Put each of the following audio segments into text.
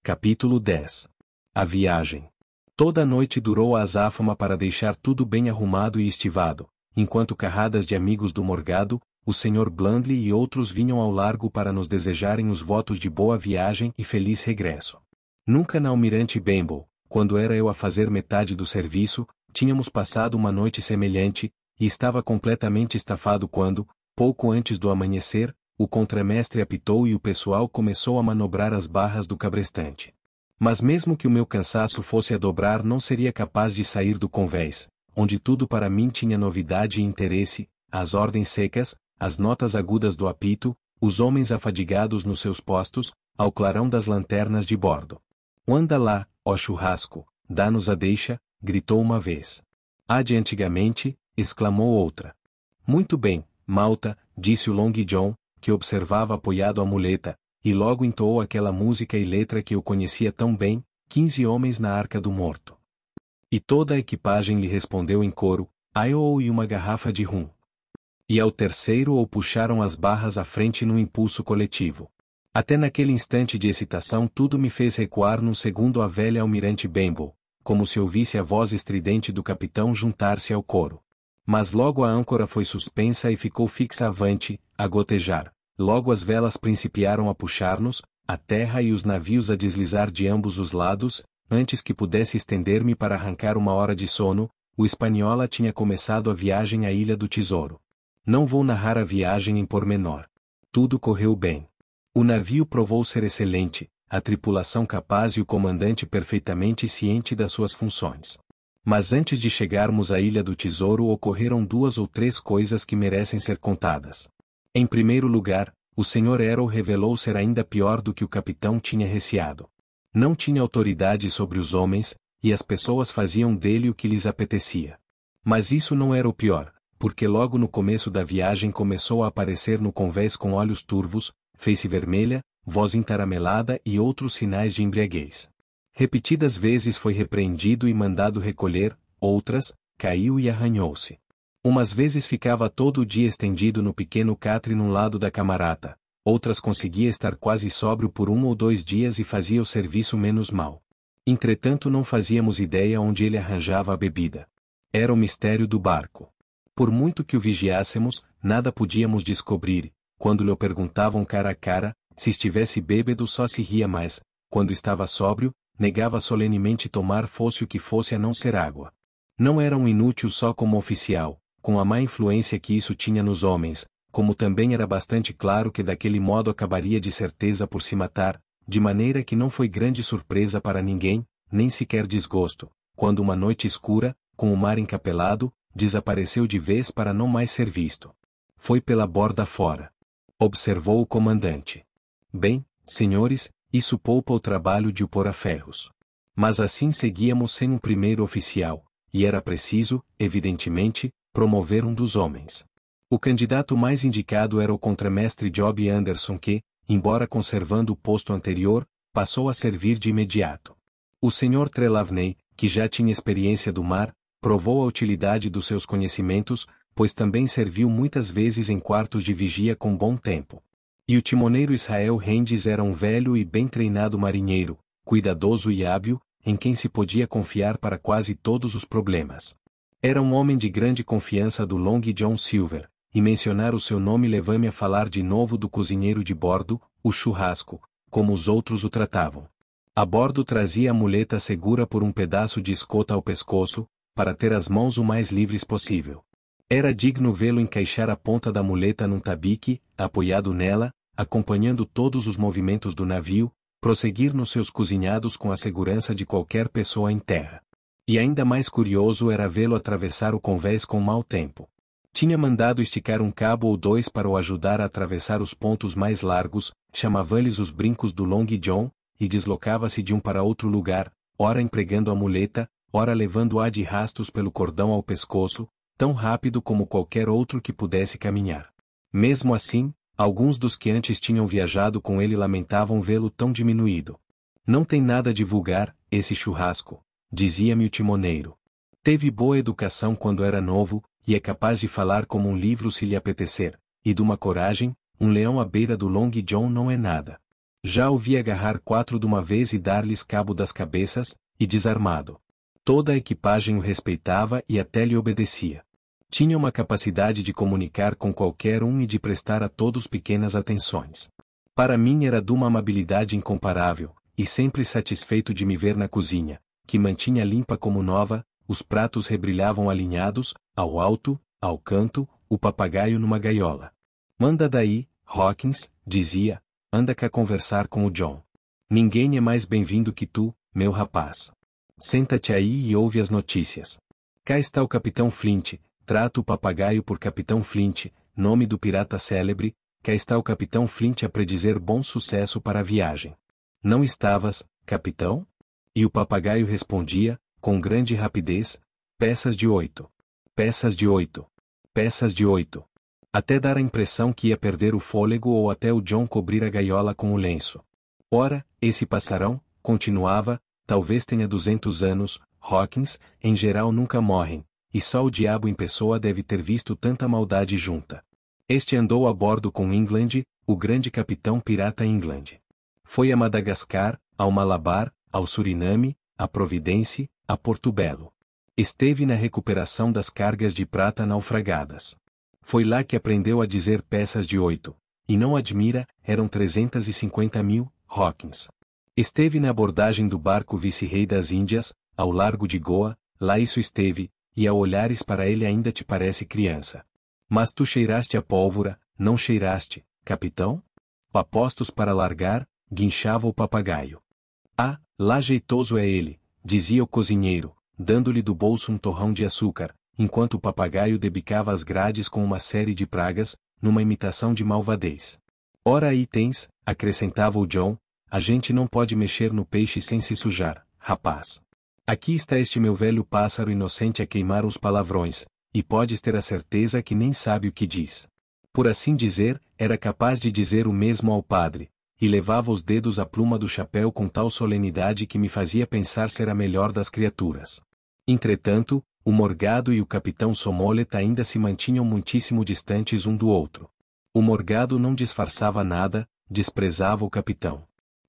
Capítulo 10. A viagem. Toda a noite durou a azáfama para deixar tudo bem arrumado e estivado, enquanto carradas de amigos do Morgado, o Sr. Blandly e outros vinham ao largo para nos desejarem os votos de boa viagem e feliz regresso. Nunca na Almirante Benbow, quando era eu a fazer metade do serviço, tínhamos passado uma noite semelhante, e estava completamente estafado quando, pouco antes do amanhecer, o contramestre apitou e o pessoal começou a manobrar as barras do cabrestante. Mas mesmo que o meu cansaço fosse a dobrar, não seria capaz de sair do convés, onde tudo para mim tinha novidade e interesse, as ordens secas, as notas agudas do apito, os homens afadigados nos seus postos, ao clarão das lanternas de bordo. "Anda lá, ó churrasco, dá-nos a deixa", gritou uma vez. "Ah, de antigamente", exclamou outra. "Muito bem, malta", disse o Long John, que observava apoiado a muleta, e logo entoou aquela música e letra que eu conhecia tão bem, 15 homens na Arca do Morto. E toda a equipagem lhe respondeu em coro, "Ai-oh", e uma garrafa de rum. E ao terceiro ou puxaram as barras à frente num impulso coletivo. Até naquele instante de excitação tudo me fez recuar num segundo a velha Almirante Benbow, como se ouvisse a voz estridente do capitão juntar-se ao coro. Mas logo a âncora foi suspensa e ficou fixa avante, a gotejar. Logo as velas principiaram a puxar-nos, a terra e os navios a deslizar de ambos os lados. Antes que pudesse estender-me para arrancar uma hora de sono, o Espanhola tinha começado a viagem à Ilha do Tesouro. Não vou narrar a viagem em pormenor. Tudo correu bem. O navio provou ser excelente, a tripulação capaz e o comandante perfeitamente ciente das suas funções. Mas antes de chegarmos à Ilha do Tesouro ocorreram 2 ou 3 coisas que merecem ser contadas. Em primeiro lugar, o Sr. Errol revelou ser ainda pior do que o capitão tinha receado. Não tinha autoridade sobre os homens, e as pessoas faziam dele o que lhes apetecia. Mas isso não era o pior, porque logo no começo da viagem começou a aparecer no convés com olhos turvos, face vermelha, voz entaramelada e outros sinais de embriaguez. Repetidas vezes foi repreendido e mandado recolher, outras, caiu e arranhou-se. Umas vezes ficava todo o dia estendido no pequeno catre num lado da camarata, outras conseguia estar quase sóbrio por 1 ou 2 dias e fazia o serviço menos mal. Entretanto não fazíamos ideia onde ele arranjava a bebida. Era o mistério do barco. Por muito que o vigiássemos, nada podíamos descobrir. Quando lhe perguntavam cara a cara, se estivesse bêbado só se ria mais, quando estava sóbrio, negava solenemente tomar fosse o que fosse a não ser água. Não era um inútil só como oficial, com a má influência que isso tinha nos homens, como também era bastante claro que daquele modo acabaria de certeza por se matar, de maneira que não foi grande surpresa para ninguém, nem sequer desgosto, quando uma noite escura, com o mar encapelado, desapareceu de vez para não mais ser visto. Foi pela borda fora. Observou o comandante. Bem, senhores, isso poupa o trabalho de o pôr a ferros. Mas assim seguíamos sem um primeiro oficial, e era preciso, evidentemente, promover um dos homens. O candidato mais indicado era o contramestre Job Anderson que, embora conservando o posto anterior, passou a servir de imediato. O Sr. Trelawney, que já tinha experiência do mar, provou a utilidade dos seus conhecimentos, pois também serviu muitas vezes em quartos de vigia com bom tempo. E o timoneiro Israel Rendes era um velho e bem treinado marinheiro, cuidadoso e hábil, em quem se podia confiar para quase todos os problemas. Era um homem de grande confiança do Long John Silver, e mencionar o seu nome leva-me a falar de novo do cozinheiro de bordo, o churrasco, como os outros o tratavam. A bordo trazia a muleta segura por um pedaço de escota ao pescoço, para ter as mãos o mais livres possível. Era digno vê-lo encaixar a ponta da muleta num tabique, apoiado nela, acompanhando todos os movimentos do navio, prosseguir nos seus cozinhados com a segurança de qualquer pessoa em terra. E ainda mais curioso era vê-lo atravessar o convés com mau tempo. Tinha mandado esticar um cabo ou 2 para o ajudar a atravessar os pontos mais largos, chamava-lhes os brincos do Long John, e deslocava-se de um para outro lugar, ora empregando a muleta, ora levando-a de rastos pelo cordão ao pescoço, tão rápido como qualquer outro que pudesse caminhar. Mesmo assim, alguns dos que antes tinham viajado com ele lamentavam vê-lo tão diminuído. "Não tem nada de vulgar, esse churrasco", dizia-me o timoneiro. "Teve boa educação quando era novo, e é capaz de falar como um livro se lhe apetecer, e de uma coragem, um leão à beira do Long John não é nada. Já o vi agarrar 4 de uma vez e dar-lhes cabo das cabeças, e desarmado. Toda a equipagem o respeitava e até lhe obedecia. Tinha uma capacidade de comunicar com qualquer um e de prestar a todos pequenas atenções. Para mim era de uma amabilidade incomparável, e sempre satisfeito de me ver na cozinha, que mantinha limpa como nova, os pratos rebrilhavam alinhados, ao alto, ao canto, o papagaio numa gaiola. Manda daí, Hawkins, dizia, anda cá conversar com o John. Ninguém é mais bem-vindo que tu, meu rapaz. Senta-te aí e ouve as notícias. Cá está o Capitão Flint, trata o papagaio por Capitão Flint, nome do pirata célebre, cá está o Capitão Flint a predizer bom sucesso para a viagem. Não estavas, capitão? E o papagaio respondia, com grande rapidez, peças de 8. Peças de 8. Peças de 8. Até dar a impressão que ia perder o fôlego ou até o John cobrir a gaiola com o lenço. Ora, esse passarão, continuava, talvez tenha 200 anos, Hawkins, em geral nunca morrem, e só o diabo em pessoa deve ter visto tanta maldade junta. Este andou a bordo com England, o grande capitão pirata England. Foi a Madagascar, ao Malabar, ao Suriname, a Providência, a Porto Belo. Esteve na recuperação das cargas de prata naufragadas. Foi lá que aprendeu a dizer peças de 8, e não admira, eram 350.000, Hawkins. Esteve na abordagem do barco vice-rei das Índias, ao largo de Goa, lá isso esteve, e ao olhares para ele ainda te parece criança. Mas tu cheiraste a pólvora, não cheiraste, capitão? Apostos para largar, guinchava o papagaio. Ah, lá jeitoso é ele, dizia o cozinheiro, dando-lhe do bolso um torrão de açúcar, enquanto o papagaio debicava as grades com uma série de pragas, numa imitação de malvadez. Ora aí tens, acrescentava o John, a gente não pode mexer no peixe sem se sujar, rapaz. Aqui está este meu velho pássaro inocente a queimar uns palavrões, e podes ter a certeza que nem sabe o que diz. Por assim dizer, era capaz de dizer o mesmo ao padre, e levava os dedos à pluma do chapéu com tal solenidade que me fazia pensar ser a melhor das criaturas. Entretanto, o Morgado e o capitão Somolet ainda se mantinham muitíssimo distantes um do outro. O Morgado não disfarçava nada, desprezava o capitão.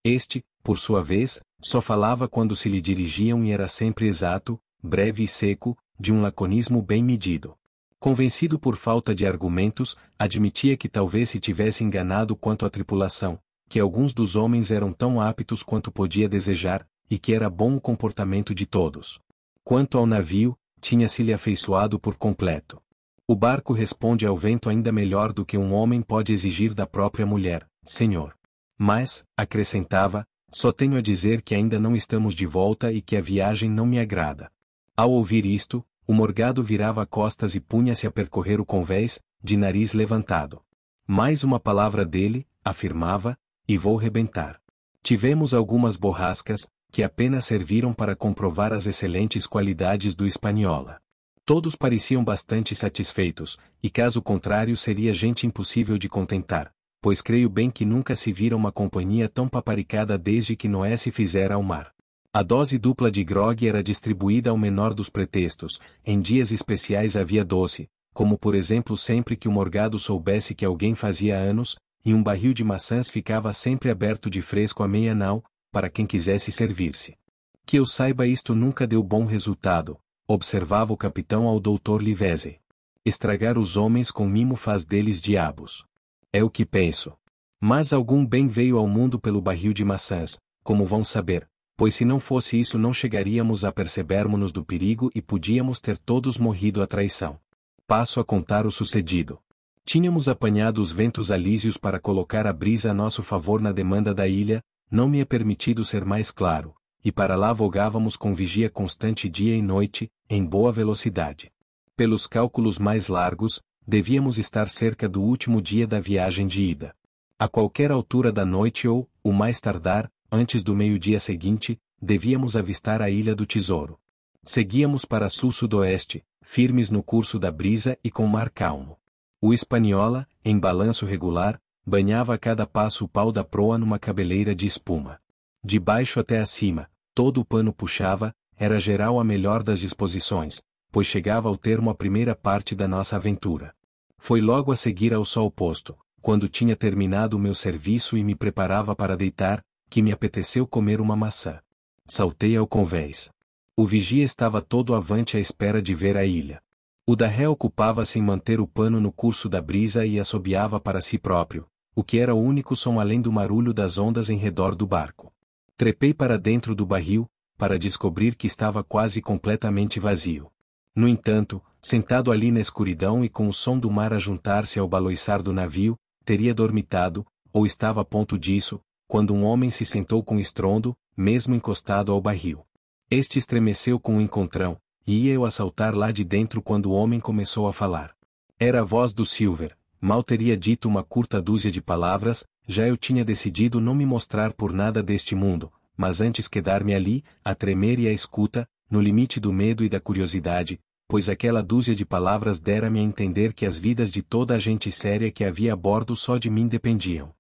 Este, por sua vez, só falava quando se lhe dirigiam e era sempre exato, breve e seco, de um laconismo bem medido. Convencido por falta de argumentos, admitia que talvez se tivesse enganado quanto à tripulação, que alguns dos homens eram tão aptos quanto podia desejar, e que era bom o comportamento de todos. Quanto ao navio, tinha-se-lhe afeiçoado por completo. O barco responde ao vento ainda melhor do que um homem pode exigir da própria mulher, senhor. Mas, acrescentava, só tenho a dizer que ainda não estamos de volta e que a viagem não me agrada. Ao ouvir isto, o Morgado virava costas e punha-se a percorrer o convés, de nariz levantado. Mais uma palavra dele, afirmava, e vou rebentar. Tivemos algumas borrascas, que apenas serviram para comprovar as excelentes qualidades do Espanhola. Todos pareciam bastante satisfeitos, e caso contrário seria gente impossível de contentar, pois creio bem que nunca se vira uma companhia tão paparicada desde que Noé se fizera ao mar. A dose dupla de grog era distribuída ao menor dos pretextos, em dias especiais havia doce, como por exemplo sempre que o Morgado soubesse que alguém fazia anos, e um barril de maçãs ficava sempre aberto de fresco à meia nau, para quem quisesse servir-se. Que eu saiba isto nunca deu bom resultado, observava o capitão ao Dr. Livesey. Estragar os homens com mimo faz deles diabos. É o que penso. Mas algum bem veio ao mundo pelo barril de maçãs, como vão saber, pois se não fosse isso não chegaríamos a percebermos-nos do perigo e podíamos ter todos morrido à traição. Passo a contar o sucedido. Tínhamos apanhado os ventos alísios para colocar a brisa a nosso favor na demanda da ilha, não me é permitido ser mais claro, e para lá vogávamos com vigia constante dia e noite, em boa velocidade. Pelos cálculos mais largos, devíamos estar cerca do último dia da viagem de ida. A qualquer altura da noite ou, o mais tardar, antes do meio-dia seguinte, devíamos avistar a Ilha do Tesouro. Seguíamos para sul-sudoeste, firmes no curso da brisa e com mar calmo. O Espanhola, em balanço regular, banhava a cada passo o pau da proa numa cabeleira de espuma. De baixo até acima, todo o pano puxava, era geral a melhor das disposições, pois chegava ao termo a primeira parte da nossa aventura. Foi logo a seguir ao sol posto, quando tinha terminado o meu serviço e me preparava para deitar, que me apeteceu comer uma maçã. Saltei ao convés. O vigia estava todo avante à espera de ver a ilha. O da ré ocupava-se em manter o pano no curso da brisa e assobiava para si próprio, o que era o único som além do marulho das ondas em redor do barco. Trepei para dentro do barril, para descobrir que estava quase completamente vazio. No entanto, sentado ali na escuridão e com o som do mar a juntar-se ao baloiçar do navio, teria dormitado, ou estava a ponto disso, quando um homem se sentou com estrondo, mesmo encostado ao barril. Este estremeceu com o encontrão, e ia eu a saltar lá de dentro quando o homem começou a falar. Era a voz do Silver. Mal teria dito uma curta dúzia de palavras, já eu tinha decidido não me mostrar por nada deste mundo, mas antes quedar-me ali, a tremer e à escuta, no limite do medo e da curiosidade, pois aquela dúzia de palavras dera-me a entender que as vidas de toda a gente séria que havia a bordo só de mim dependiam.